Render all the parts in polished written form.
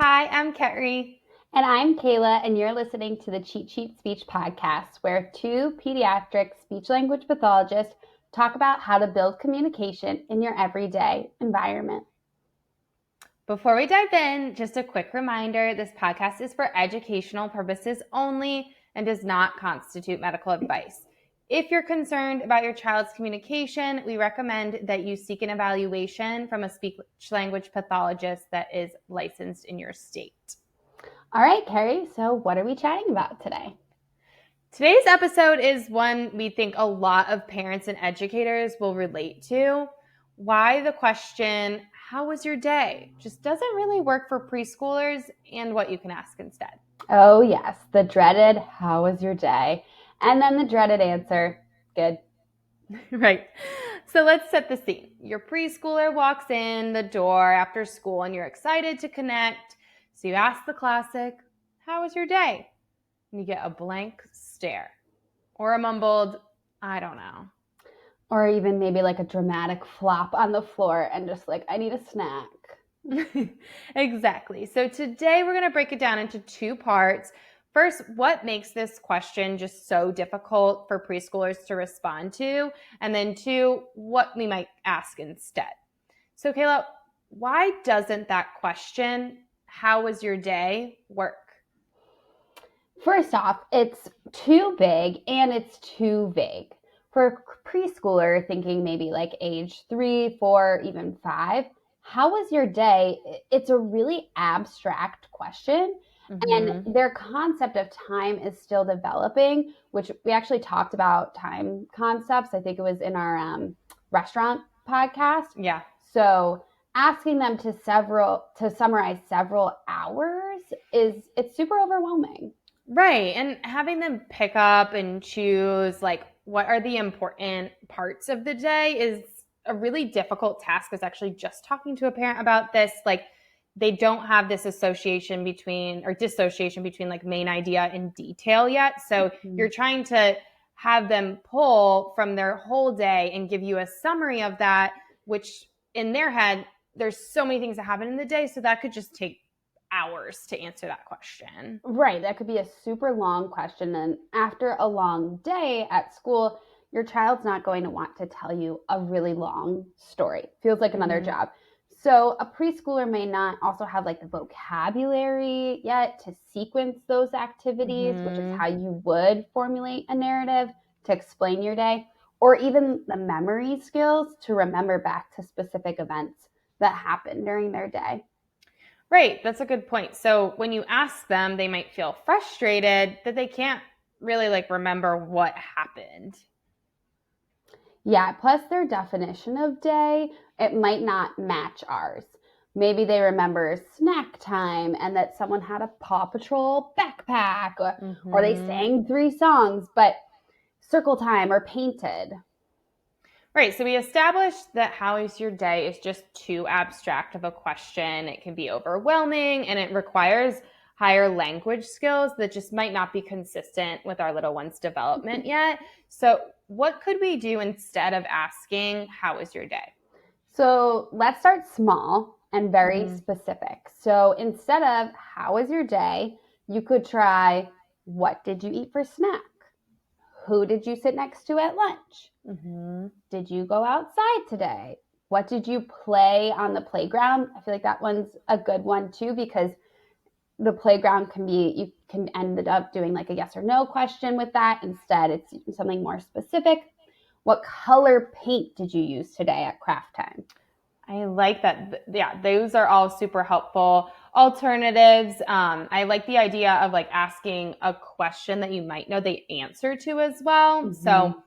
Hi, I'm Kerry. And I'm Kayla, and you're listening to the Cheat Sheet Speech podcast, where two pediatric speech language pathologists talk about how to build communication in your everyday environment. Before we dive in, just a quick reminder, this podcast is for educational purposes only and does not constitute medical advice. If you're concerned about your child's communication, we recommend that you seek an evaluation from a speech language pathologist that is licensed in your state. All right, Carrie, so what are we chatting about today? Today's episode is one we think a lot of parents and educators will relate to. Why the question, how was your day, just doesn't really work for preschoolers, and what you can ask instead. Oh, yes, the dreaded, how was your day? And then the dreaded answer, good. Right. So let's set the scene. Your preschooler walks in the door after school and you're excited to connect. So you ask the classic, how was your day? And you get a blank stare or a mumbled, I don't know. Or even maybe like a dramatic flop on the floor and just like, I need a snack. Exactly. So today we're going to break it down into two parts. First, what makes this question just so difficult for preschoolers to respond to? And then two, what we might ask instead. So Kayla, why doesn't that question, how was your day, work? First off, it's too big and it's too vague. For a preschooler thinking maybe like age 3, 4, even 5, how was your day? It's a really abstract question. And their concept of time is still developing, which we actually talked about time concepts. I think it was in our restaurant podcast. Yeah. So asking them to summarize several hours it's super overwhelming. Right. And having them pick up and choose like what are the important parts of the day is a really difficult task. I was actually just talking to a parent about this. Like they don't have this association between or dissociation between like main idea and detail yet. So you're trying to have them pull from their whole day and give you a summary of that, which in their head, there's so many things that happen in the day. So that could just take hours to answer that question. Right. That could be a super long question. And after a long day at school, your child's not going to want to tell you a really long story. Feels like another job. So a preschooler may not also have like the vocabulary yet to sequence those activities, which is how you would formulate a narrative to explain your day, or even the memory skills to remember back to specific events that happened during their day. Right. That's a good point. So when you ask them, they might feel frustrated that they can't really like remember what happened. Yeah, plus their definition of day, it might not match ours. Maybe they remember snack time and that someone had a Paw Patrol backpack, or they sang 3 songs, but circle time or painted. Right. So we established that how is your day is just too abstract of a question. It can be overwhelming and it requires higher language skills that just might not be consistent with our little one's development yet. So what could we do instead of asking, how was your day? So let's start small and very specific. So instead of how was your day, you could try, what did you eat for snack? Who did you sit next to at lunch? Did you go outside today? What did you play on the playground? I feel like that one's a good one too, because the playground can be, you can end up doing like a yes or no question with that. Instead, it's something more specific. What color paint did you use today at craft time? I like that. Yeah, those are all super helpful alternatives. I like the idea of like asking a question that you might know the answer to as well. So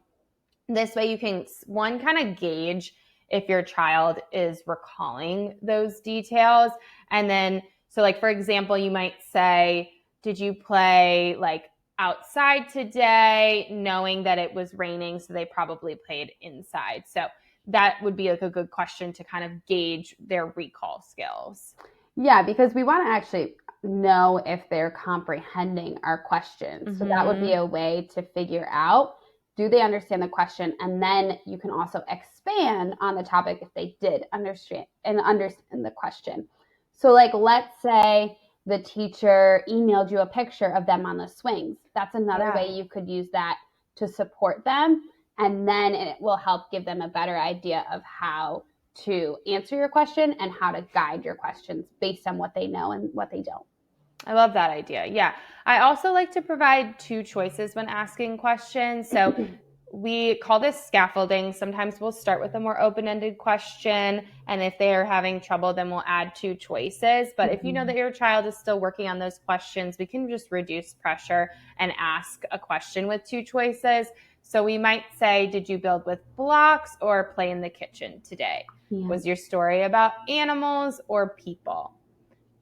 this way you can, one, kind of gauge if your child is recalling those details. And then, so like, for example, you might say, did you play like outside today, knowing that it was raining, so they probably played inside. So that would be like a good question to kind of gauge their recall skills. Yeah, because we want to actually know if they're comprehending our questions. So that would be a way to figure out, do they understand the question? And then you can also expand on the topic if they did understand the question. So like, let's say the teacher emailed you a picture of them on the swings. That's another way you could use that to support them. And then it will help give them a better idea of how to answer your question and how to guide your questions based on what they know and what they don't. I love that idea. Yeah. I also like to provide 2 choices when asking questions. So we call this scaffolding. Sometimes we'll start with a more open-ended question. And if they are having trouble, then we'll add 2 choices. But if you know that your child is still working on those questions, we can just reduce pressure and ask a question with 2 choices. So we might say, did you build with blocks or play in the kitchen today? Yeah. Was your story about animals or people?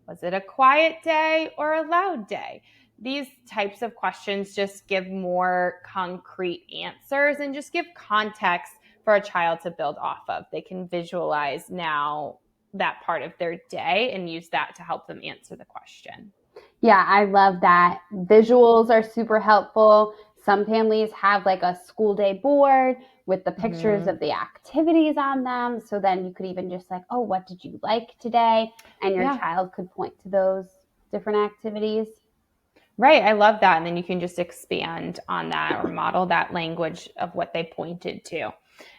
Was it a quiet day or a loud day? These types of questions just give more concrete answers and just give context for a child to build off of. They can visualize now that part of their day and use that to help them answer the question. Yeah, I love that. Visuals are super helpful. Some families have like a school day board with the pictures of the activities on them. So then you could even just like, oh, what did you like today? And your child could point to those different activities. Right. I love that. And then you can just expand on that or model that language of what they pointed to.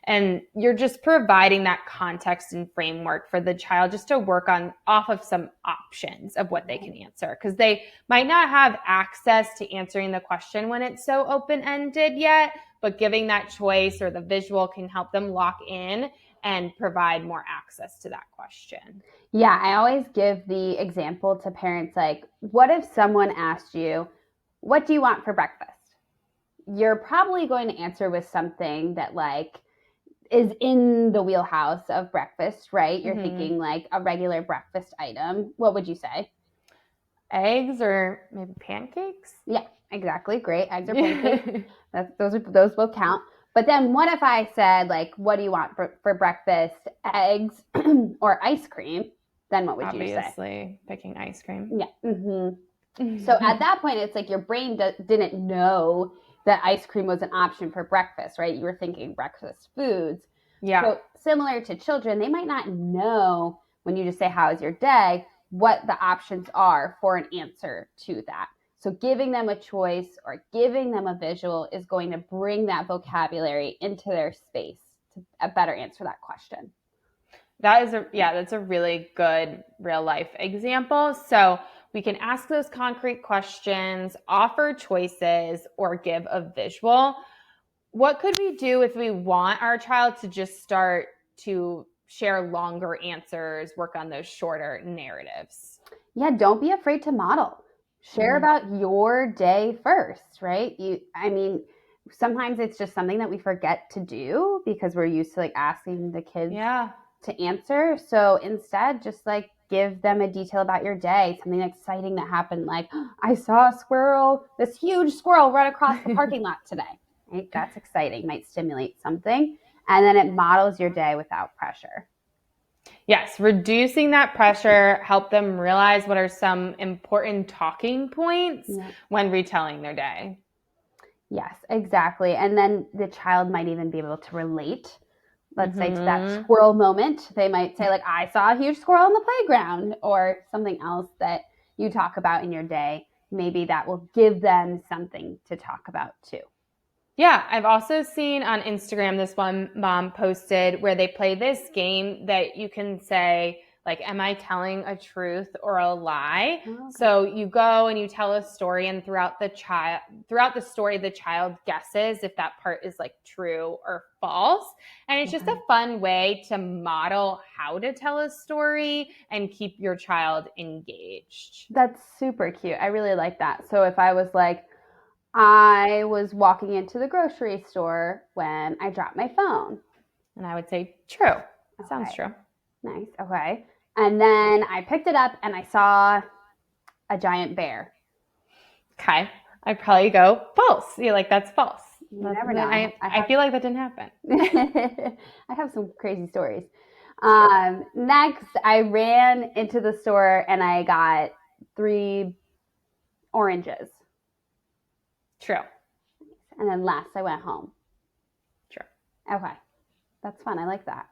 And you're just providing that context and framework for the child just to work on off of some options of what they can answer, because they might not have access to answering the question when it's so open-ended yet, but giving that choice or the visual can help them lock in and provide more access to that question. Yeah, I always give the example to parents like, what if someone asked you, what do you want for breakfast? You're probably going to answer with something that like is in the wheelhouse of breakfast, right? You're thinking like a regular breakfast item. What would you say? Eggs or maybe pancakes? Yeah, exactly. Great. Eggs or pancakes. Those both count. But then what if I said like, what do you want for breakfast? Eggs or ice cream? Then what would you say? Obviously, picking ice cream. Yeah. So at that point, it's like your brain didn't know that ice cream was an option for breakfast, right? You were thinking breakfast foods. Yeah. So similar to children, they might not know when you just say, how is your day, what the options are for an answer to that. So giving them a choice or giving them a visual is going to bring that vocabulary into their space to better answer that question. That's a really good real life example. So we can ask those concrete questions, offer choices, or give a visual. What could we do if we want our child to just start to share longer answers, work on those shorter narratives? Yeah, don't be afraid to model. Share about your day first, right? Sometimes it's just something that we forget to do because we're used to like asking the kids to answer. So instead, just like give them a detail about your day, something exciting that happened. Like, I saw a squirrel, this huge squirrel run across the parking lot today. Right? That's exciting, might stimulate something. And then it models your day without pressure. Yes, reducing that pressure, help them realize what are some important talking points when retelling their day. Yes, exactly. And then the child might even be able to relate, let's say, to that squirrel moment. They might say, like, I saw a huge squirrel in the playground, or something else that you talk about in your day. Maybe that will give them something to talk about too. Yeah, I've also seen on Instagram, this one mom posted where they play this game that you can say, like, am I telling a truth or a lie? Okay. So you go and you tell a story, and throughout the story, the child guesses if that part is like true or false. And it's just a fun way to model how to tell a story and keep your child engaged. That's super cute. I really like that. So if I was like, I was walking into the grocery store when I dropped my phone. And I would say, true. That sounds true. Nice. Okay. And then I picked it up and I saw a giant bear. Okay. I'd probably go false. You're like, that's false. You never know. I feel like that didn't happen. I have some crazy stories. Next, I ran into the store and I got 3 oranges. True. And then last, I went home. True. Okay. That's fun. I like that.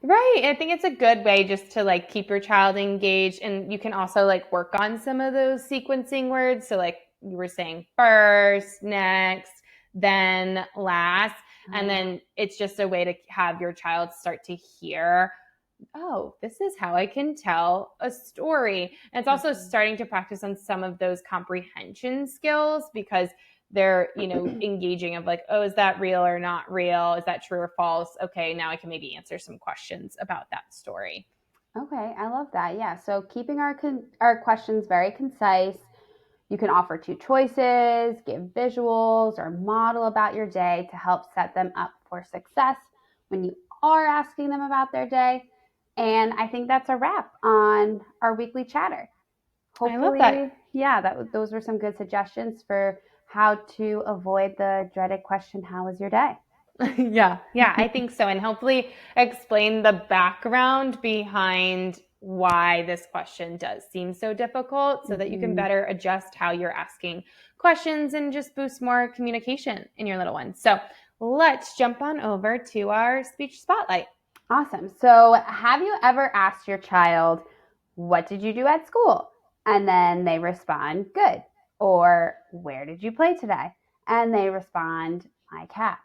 Right. I think it's a good way just to like keep your child engaged. And you can also like work on some of those sequencing words. So like you were saying first, next, then last. And then it's just a way to have your child start to hear, oh, this is how I can tell a story. And it's also starting to practice on some of those comprehension skills because they're, engaging of like, oh, is that real or not real? Is that true or false? Okay, now I can maybe answer some questions about that story. Okay, I love that. Yeah, so keeping our questions very concise. You can offer two choices, give visuals, or model about your day to help set them up for success when you are asking them about their day. And I think that's a wrap on our weekly chatter. I love that. Hopefully, yeah, those were some good suggestions for how to avoid the dreaded question, how was your day? Yeah, I think so. And hopefully explain the background behind why this question does seem so difficult so that you can better adjust how you're asking questions and just boost more communication in your little one. So let's jump on over to our speech spotlight. Awesome. So, have you ever asked your child, what did you do at school? And then they respond, good. Or, where did you play today? And they respond, my cat.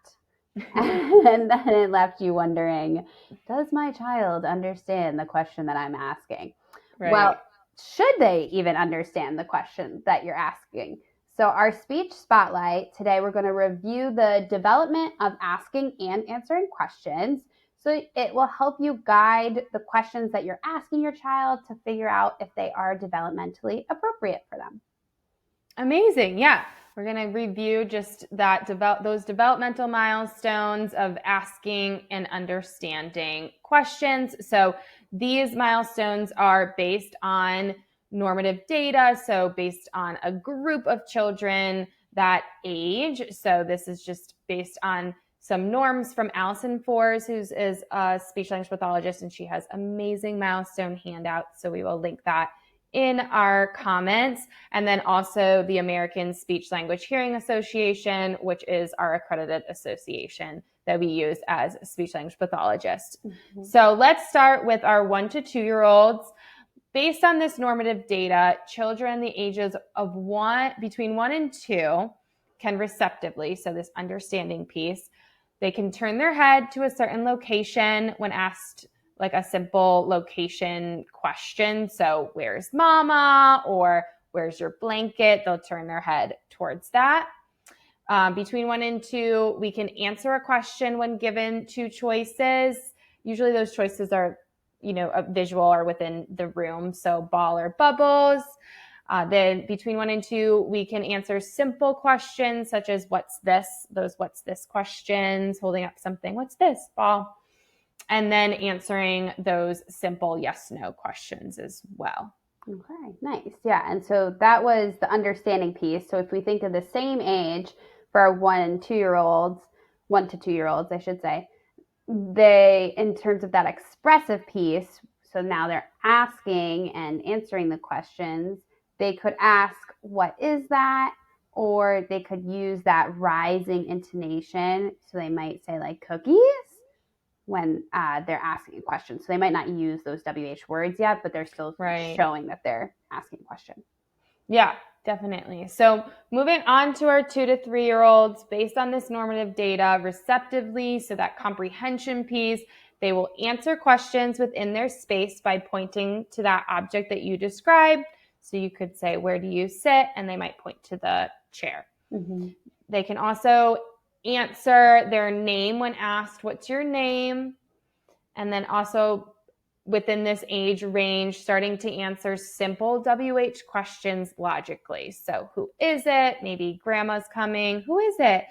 And then it left you wondering, does my child understand the question that I'm asking? Right. Well, should they even understand the question that you're asking? So, our speech spotlight today, we're going to review the development of asking and answering questions. So, it will help you guide the questions that you're asking your child to figure out if they are developmentally appropriate for them. Amazing. Yeah. We're going to review just those developmental milestones of asking and understanding questions. So these milestones are based on normative data, so based on a group of children that age. So this is just based on some norms from Allison Fors, who is a speech language pathologist, and she has amazing milestone handouts. So we will link that in our comments. And then also the American Speech Language Hearing Association, which is our accredited association that we use as speech language pathologists. So let's start with our 1 to 2 year olds. Based on this normative data, children the ages of between 1 and 2 can receptively, so this understanding piece, they can turn their head to a certain location when asked like a simple location question. So where's mama, or where's your blanket? They'll turn their head towards that. Between 1 and 2, we can answer a question when given 2 choices. Usually those choices are, a visual or within the room. So ball or bubbles. Then between 1 and 2, we can answer simple questions such as what's this? Those what's this questions, holding up something, what's this? Ball. And then answering those simple yes/no questions as well. Okay, nice. Yeah, and so that was the understanding piece. So if we think of the same age for our 1 and 2 year olds, 1 to 2 year olds, I should say, they, in terms of that expressive piece, so now they're asking and answering the questions, they could ask, what is that? Or they could use that rising intonation. So they might say, like, cookies when they're asking a question. So they might not use those WH words yet, but they're still showing that they're asking a question. Yeah, definitely. So moving on to our 2 to 3 year olds, based on this normative data, receptively, so that comprehension piece, they will answer questions within their space by pointing to that object that you described. So you could say, where do you sit? And they might point to the chair. Mm-hmm. They can also answer their name when asked, what's your name? And then also within this age range, starting to answer simple WH questions logically. So who is it? Maybe grandma's coming. Who is it?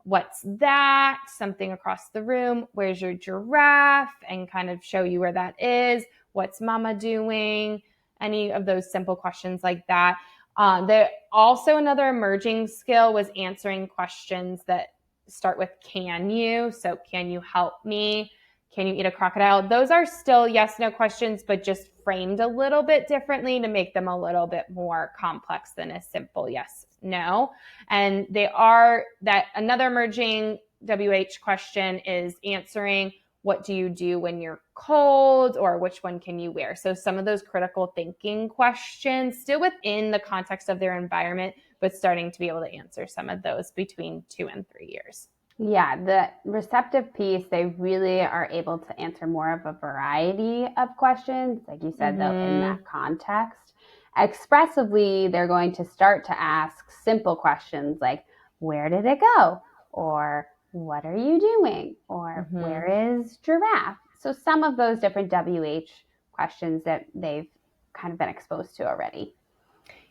What's that? Something across the room. Where's your giraffe? And kind of show you where that is. What's mama doing? Any of those simple questions like that. Also another emerging skill was answering questions that start with can you? So can you help me? Can you eat a crocodile? Those are still yes/no questions, but just framed a little bit differently to make them a little bit more complex than a simple yes/no. And they are that another emerging WH question is answering what do you do when you're cold, or which one can you wear? So some of those critical thinking questions, still within the context of their environment, but starting to be able to answer some of those between 2 and 3 years. Yeah, the receptive piece, they really are able to answer more of a variety of questions, like you said, though, in that context. Expressively, they're going to start to ask simple questions like, where did it go? Or what are you doing? Or where is giraffe? So some of those different WH questions that they've kind of been exposed to already.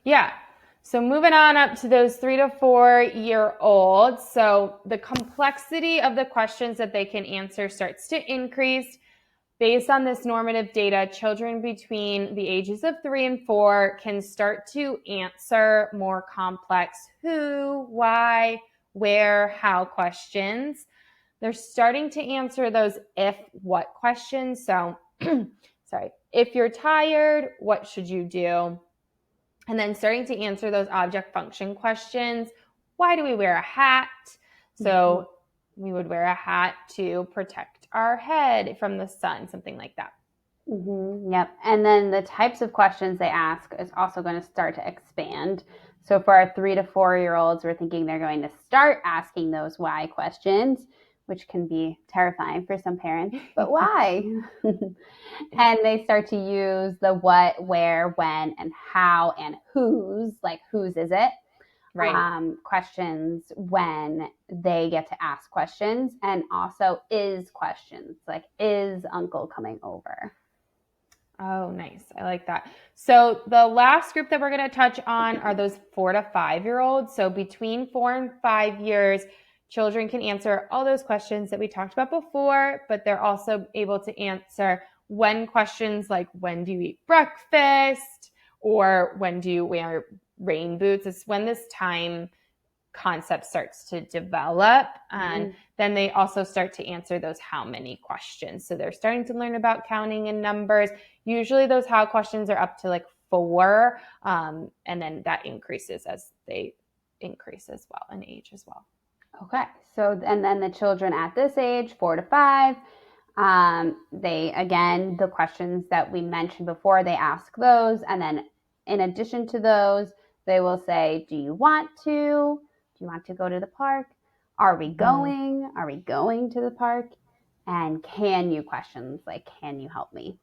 Yeah. So moving on up to those 3 to 4 year olds. So the complexity of the questions that they can answer starts to increase. Based on this normative data, children between the ages of 3 and 4 can start to answer more complex who, why, where, how questions. They're starting to answer those if, what questions. So, if you're tired, what should you do? And then starting to answer those object function questions. Why do we wear a hat? So we would wear a hat to protect our head from the sun, something like that. Yep. And then the types of questions they ask is also going to start to expand. So for our 3 to 4 year olds, we're thinking they're going to start asking those why questions, which can be terrifying for some parents, but why? And they start to use the what, where, when, and how, and whose, like whose is it? Right. Questions when they get to ask questions, and also is questions, like is uncle coming over? Oh, nice. I like that. So the last group that we're going to touch on are those 4 to 5 year olds. So between 4 and 5 years, children can answer all those questions that we talked about before, but they're also able to answer when questions like when do you eat breakfast, or when do you wear rain boots. It's when this time concept starts to develop, and then they also start to answer those how many questions. So they're starting to learn about counting and numbers. Usually those how questions are up to like 4, and then that increases as they increase as well in age as well. Okay, so and then the children at this age, 4 to 5, they, again, the questions that we mentioned before, they ask those, and then in addition to those, they will say, do you want to? Do you want to go to the park? Are we going? Are we going to the park? And can you questions like, can you help me?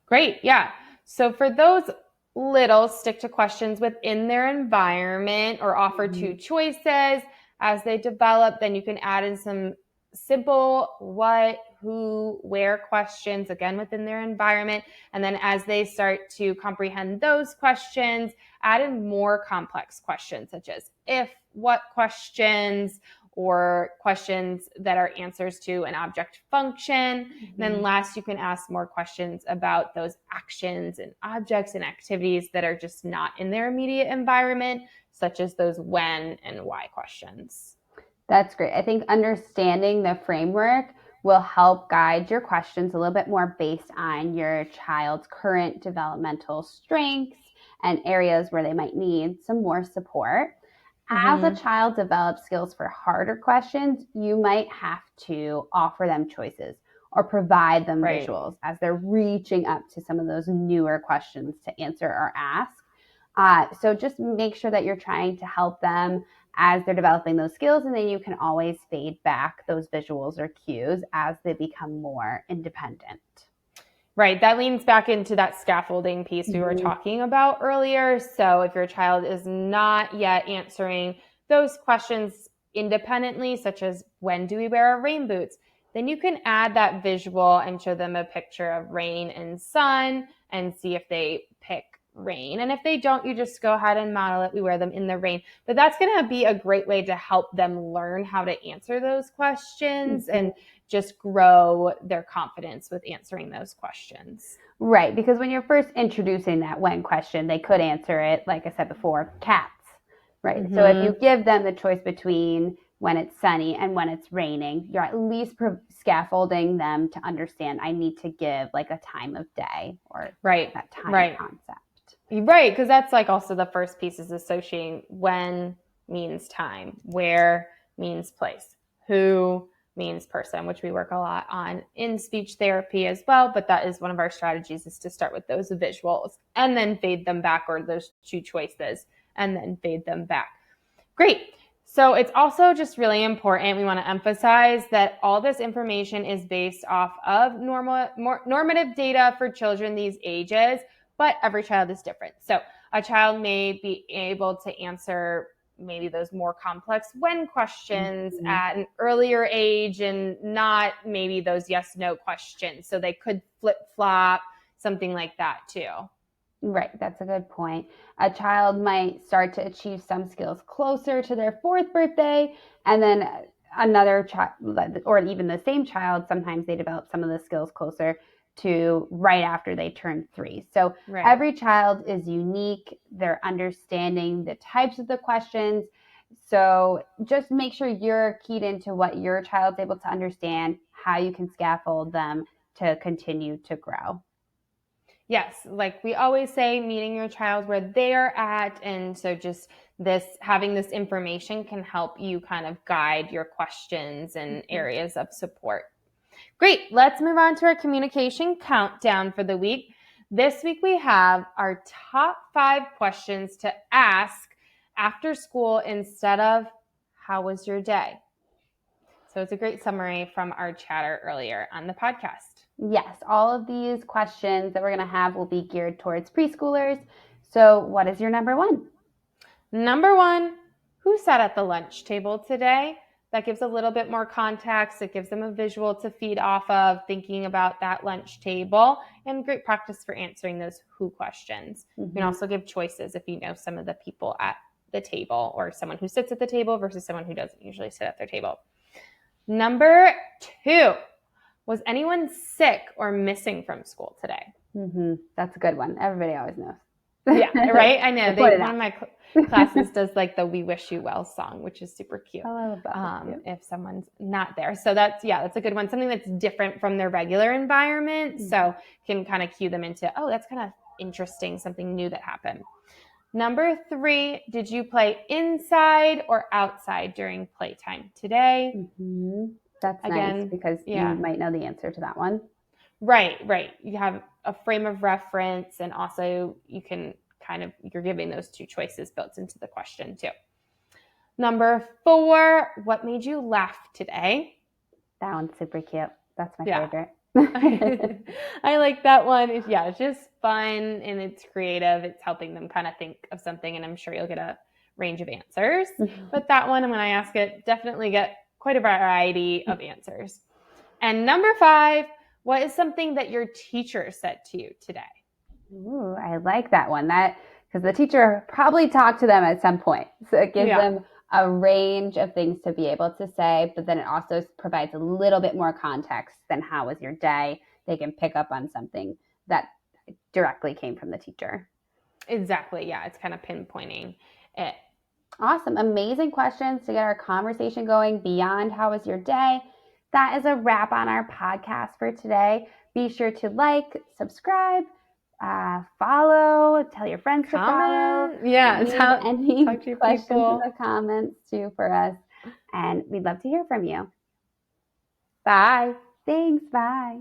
Great, yeah. So for those little, stick to questions within their environment or offer 2 choices as they develop. Then you can add in some simple what, who, where questions, again, within their environment. And then as they start to comprehend those questions, add in more complex questions such as if, what questions, or questions that are answers to an object function. And then last, you can ask more questions about those actions and objects and activities that are just not in their immediate environment, such as those when and why questions. That's great. I think understanding the framework will help guide your questions a little bit more based on your child's current developmental strengths and areas where they might need some more support. As a child develops skills for harder questions, you might have to offer them choices or provide them visuals as they're reaching up to some of those newer questions to answer or ask. So just make sure that you're trying to help them as they're developing those skills, and then you can always fade back those visuals or cues as they become more independent. Right. That leans back into that scaffolding piece we were talking about earlier. So if your child is not yet answering those questions independently, such as when do we wear our rain boots, then you can add that visual and show them a picture of rain and sun and see if they pick rain. And if they don't, you just go ahead and model it. We wear them in the rain. But that's going to be a great way to help them learn how to answer those questions and just grow their confidence with answering those questions. Right, because when you're first introducing that when question, they could answer it, like I said before, cats. Right. So if you give them the choice between when it's sunny and when it's raining, you're at least scaffolding them to understand I need to give like a time of day or that time concept. Right, because that's like also the first piece is associating when means time, where means place, who means person, which we work a lot on in speech therapy as well. But that is one of our strategies, is to start with those visuals and then fade them back, or those two choices and then fade them back. Great. So it's also just really important, we want to emphasize that all this information is based off of normative data for children these ages, but every child is different. So a child may be able to answer maybe those more complex when questions at an earlier age, and not maybe those yes/no questions. So they could flip-flop, something like that too. Right, that's a good point. A child might start to achieve some skills closer to their 4th birthday, and then another child, or even the same child, sometimes they develop some of the skills closer to right after they turn 3. So every child is unique. They're understanding the types of the questions. So just make sure you're keyed into what your child's able to understand, how you can scaffold them to continue to grow. Yes, like we always say, meeting your child where they're at. And so just having this information can help you kind of guide your questions and areas of support. Great. Let's move on to our communication countdown for the week. This week we have our top 5 questions to ask after school instead of "How was your day?" So it's a great summary from our chatter earlier on the podcast. Yes, all of these questions that we're going to have will be geared towards preschoolers. So what is your number 1? Number 1, who sat at the lunch table today? That gives a little bit more context. It gives them a visual to feed off of, thinking about that lunch table, and great practice for answering those who questions. You can also give choices if you know some of the people at the table, or someone who sits at the table versus someone who doesn't usually sit at their table. Number 2, was anyone sick or missing from school today? That's a good one. Everybody always knows. Yeah, right? I know. One of my classes does like the "We Wish You Well" song, which is super cute. I love that. If someone's not there. So that's a good one. Something that's different from their regular environment. So can kind of cue them into, oh, that's kind of interesting, something new that happened. Number 3, did you play inside or outside during playtime today? That's nice, because you might know the answer to that one. Right. You have a frame of reference, and also you can you're giving those 2 choices built into the question too. Number 4, what made you laugh today? That one's super cute. That's my favorite. I like that one. It's just fun, and it's creative. It's helping them kind of think of something, and I'm sure you'll get a range of answers. But that one, when I ask it, definitely get quite a variety of answers. And number 5, what is something that your teacher said to you today? Ooh, I like that one. Because the teacher probably talked to them at some point. So it gives them a range of things to be able to say, but then it also provides a little bit more context than "How was your day?" They can pick up on something that directly came from the teacher. Exactly. Yeah, it's kind of pinpointing it. Awesome. Amazing questions to get our conversation going beyond "How was your day?" That is a wrap on our podcast for today. Be sure to like, subscribe, follow, tell your friends to follow. Yeah, talk to questions in the comments too for us. And we'd love to hear from you. Bye. Thanks. Bye.